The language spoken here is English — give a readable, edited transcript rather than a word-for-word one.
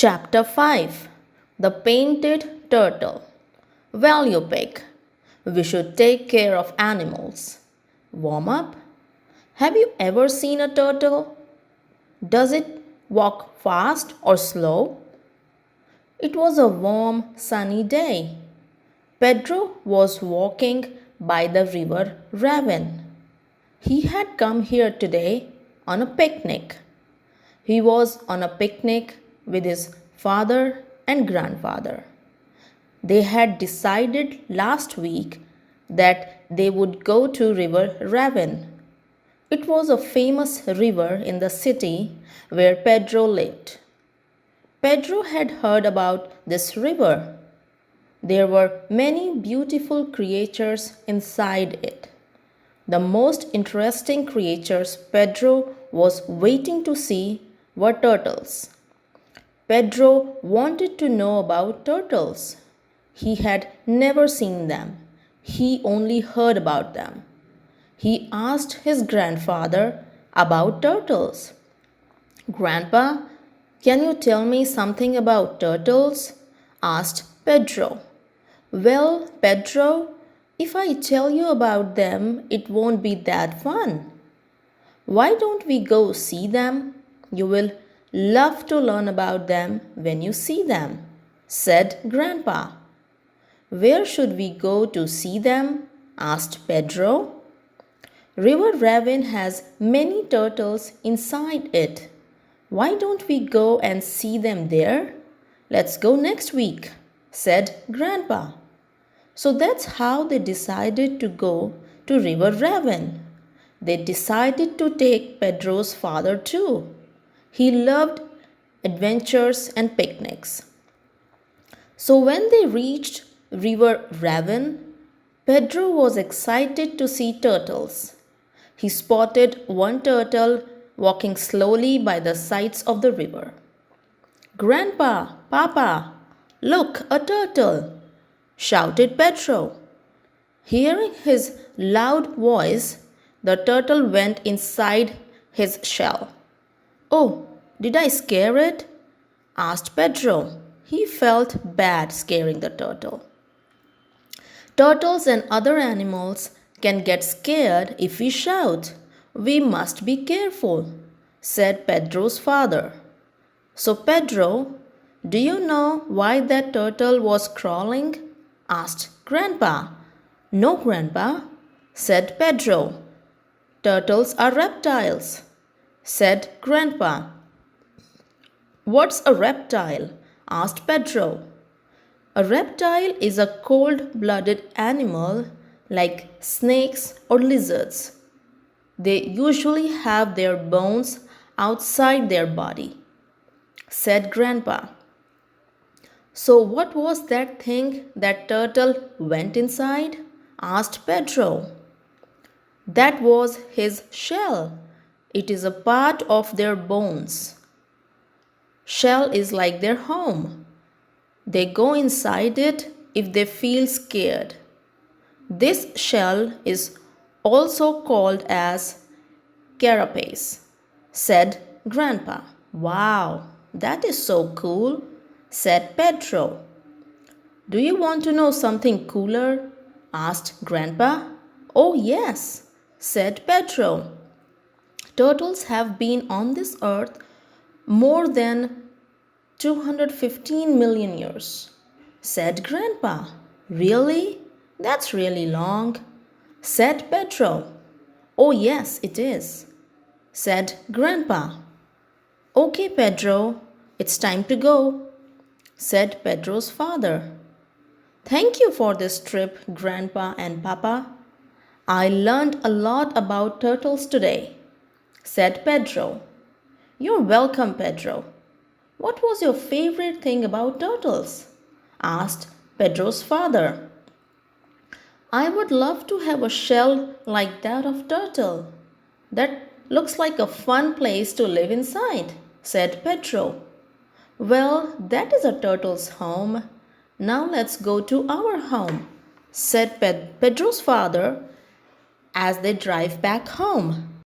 Chapter 5 The Painted Turtle. Well, you pig, we should take care of animals. Warm up. Have you ever seen a turtle? Does it walk fast or slow? It was a warm, sunny day. Pedro was walking by the river Raven. He had come here today on a picnic. He was on a picnic with his father and grandfather. They had decided last week that they would go to River Raven. It was a famous river in the city where Pedro lived. Pedro had heard about this river. There were many beautiful creatures inside it. The most interesting creatures Pedro was waiting to see were turtles. Pedro wanted to know about turtles. He had never seen them. He only heard about them. He asked his grandfather about turtles. "Grandpa, can you tell me something about turtles?" asked Pedro. "Well, Pedro, if I tell you about them, it won't be that fun. Why don't we go see them? You will love to learn about them when you see them," said Grandpa. "Where should we go to see them?" asked Pedro. "River Raven has many turtles inside it. Why don't we go and see them there? Let's go next week," said Grandpa. So that's how they decided to go to River Raven. They decided to take Pedro's father too. He loved adventures and picnics. So when they reached River Raven, Pedro was excited to see turtles. He spotted one turtle walking slowly by the sides of the river. "Grandpa, Papa, look, a turtle!" shouted Pedro. Hearing his loud voice, the turtle went inside his shell. "Oh, did I scare it?" asked Pedro. He felt bad scaring the turtle. "Turtles and other animals can get scared if we shout. We must be careful," said Pedro's father. "So, Pedro, do you know why that turtle was crawling?" asked Grandpa. "No, Grandpa," said Pedro. "Turtles are reptiles," said Grandpa. "What's a reptile?" asked Pedro. "A reptile is a cold-blooded animal like snakes or lizards. They usually have their bones outside their body," said Grandpa. "So what was that thing that turtle went inside?" asked Pedro. "That was his shell. It is a part of their bones. Shell is like their home. They go inside it if they feel scared. This shell is also called as carapace," said Grandpa. "Wow, that is so cool," said Pedro. "Do you want to know something cooler?" asked Grandpa. "Oh, yes," said Pedro. "Turtles have been on this earth more than 215 million years," said Grandpa. "Really? That's really long," said Pedro. "Oh, yes, it is," said Grandpa. "Okay, Pedro, it's time to go," said Pedro's father. "Thank you for this trip, Grandpa and Papa. I learned a lot about turtles today," said Pedro. "You're welcome, Pedro. What was your favorite thing about turtles?" asked Pedro's father. "I would love to have a shell like that of turtle. That looks like a fun place to live inside," said Pedro. "Well, that is a turtle's home. Now let's go to our home," said Pedro's father as they drive back home.